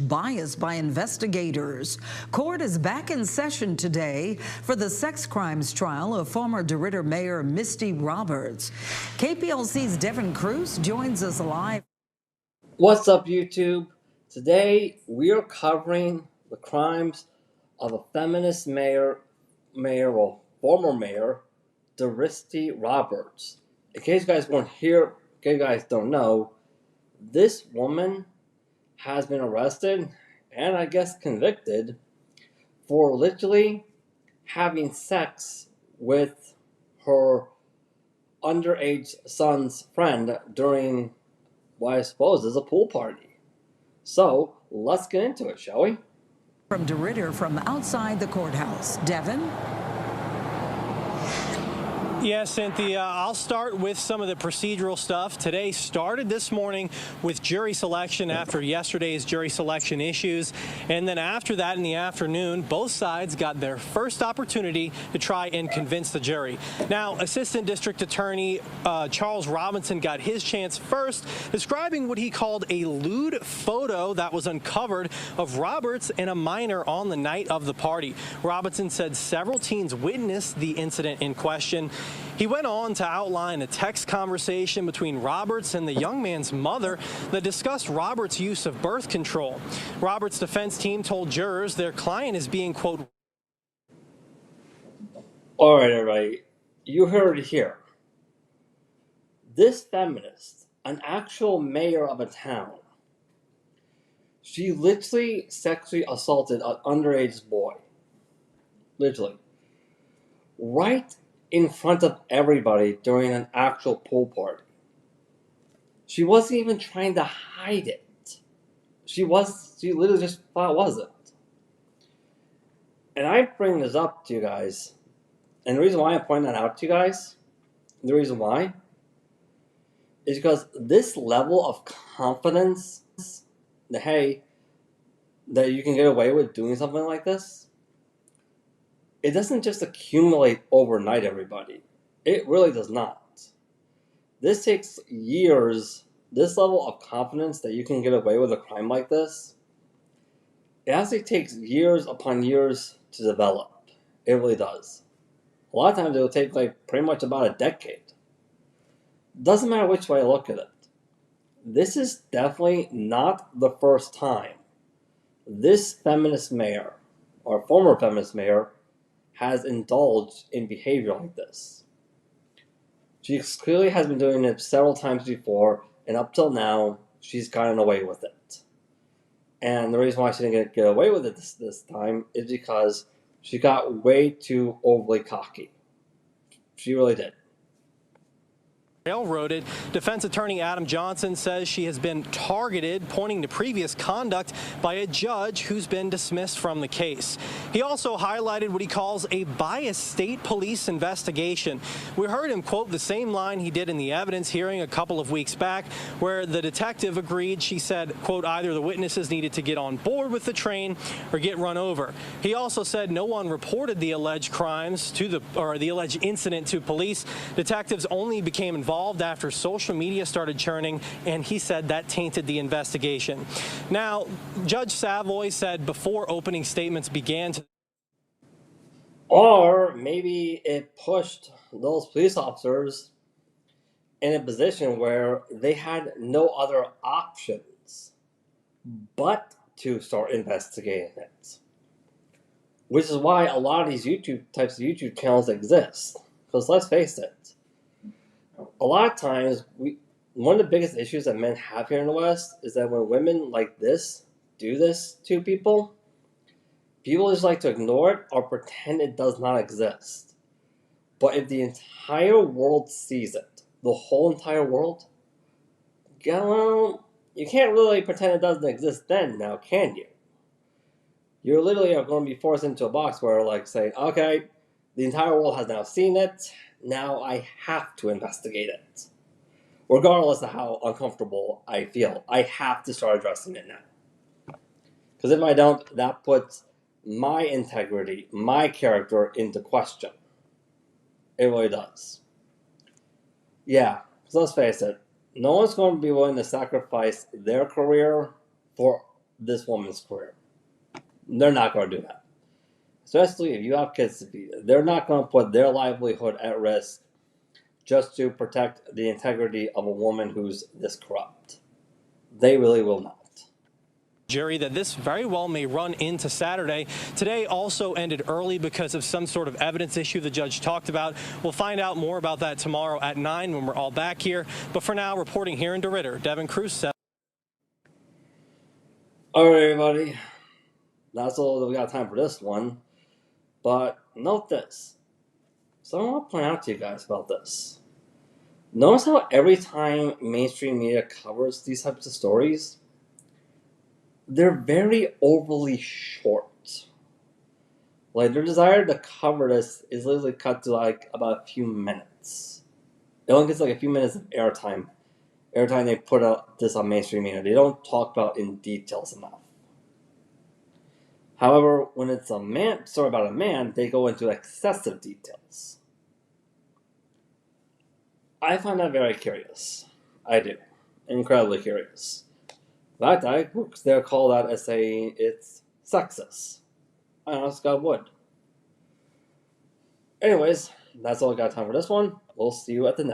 bias by investigators. Court is back in session today for the sex crimes trial of former DeRidder Mayor Misty Roberts. KPLC's Devin Cruz joins us live. What's up, YouTube? Today we are covering the crimes of a feminist former mayor, Misty Roberts. In case you guys weren't here, in case you guys don't know, this woman has been arrested and I guess convicted for literally having sex with her underage son's friend during what I suppose is a pool party. So let's get into it, shall we? From DeRidder from outside the courthouse, Devin. Yeah, Cynthia, I'll start with some of the procedural stuff. Today started this morning with jury selection after yesterday's jury selection issues. And then after that in the afternoon, both sides got their first opportunity to try and convince the jury. Now, Assistant District Attorney Charles Robinson got his chance first, describing what he called a lewd photo that was uncovered of Roberts and a minor on the night of the party. Robinson said several teens witnessed the incident in question. He went on to outline a text conversation between Roberts and the young man's mother that discussed Roberts' use of birth control. Roberts' defense team told jurors their client is being, quote, all right, you heard it here. This feminist, an actual mayor of a town, she literally sexually assaulted an underage boy. Literally. Right in front of everybody during an actual pool party. She wasn't even trying to hide it. She literally just thought it wasn't. And I bring this up to you guys, and the reason why I'm pointing that out to you guys, the reason why, is because this level of confidence that, hey, that you can get away with doing something like this, it doesn't just accumulate overnight, everybody. It really does not. This takes years. This level of confidence that you can get away with a crime like this, it actually takes years upon years to develop. It really does. A lot of times it will take pretty much about a decade. Doesn't matter which way you look at it. This is definitely not the first time this feminist mayor, or former feminist mayor, has indulged in behavior like this. She clearly has been doing it several times before, and up till now, she's gotten away with it. And the reason why she didn't get away with it this time is because she got way too overly cocky. She really did. Railroaded. Defense attorney Adam Johnson says she has been targeted, pointing to previous conduct by a judge who's been dismissed from the case. He also highlighted what he calls a biased state police investigation. We heard him quote the same line he did in the evidence hearing a couple of weeks back, where the detective agreed. She said, quote, either the witnesses needed to get on board with the train or get run over. He also said no one reported the alleged crimes the alleged incident to police. Detectives only became involved after social media started churning, and he said that tainted the investigation. Now, Judge Savoy said before opening statements began to... Or maybe it pushed those police officers in a position where they had no other options but to start investigating it. Which is why a lot of these types of YouTube channels exist. Because let's face it, a lot of times, one of the biggest issues that men have here in the West is that when women like this do this to people, people just like to ignore it or pretend it does not exist. But if the entire world sees it, the whole entire world, well, you can't really pretend it doesn't exist then, now can you? You're literally going to be forced into a box where, saying, okay, the entire world has now seen it, now I have to investigate it. Regardless of how uncomfortable I feel, I have to start addressing it now. Because if I don't, that puts my integrity, my character into question. It really does. Yeah, because let's face it, no one's going to be willing to sacrifice their career for this woman's career. They're not going to do that. Especially if you have kids to feed. They're not going to put their livelihood at risk just to protect the integrity of a woman who's this corrupt. They really will not. Jury, that this very well may run into Saturday. Today also ended early because of some sort of evidence issue the judge talked about. We'll find out more about that tomorrow at 9 when we're all back here. But for now, reporting here in DeRidder, Devin Cruz. All right, everybody. That's all that we got time for this one. But note this. So I want to point out to you guys about this. Notice how every time mainstream media covers these types of stories, they're very overly short. Like, their desire to cover this is literally cut to like about a few minutes. It only gets like a few minutes of airtime every time they put out this on mainstream media. They don't talk about it in details enough. However, when it's a story about a man, they go into excessive details. I find that very curious. I do. Incredibly curious. In fact, I would dare call that as saying it's sexist. I honest God would. Anyways, that's all I got time for this one. We'll see you at the next.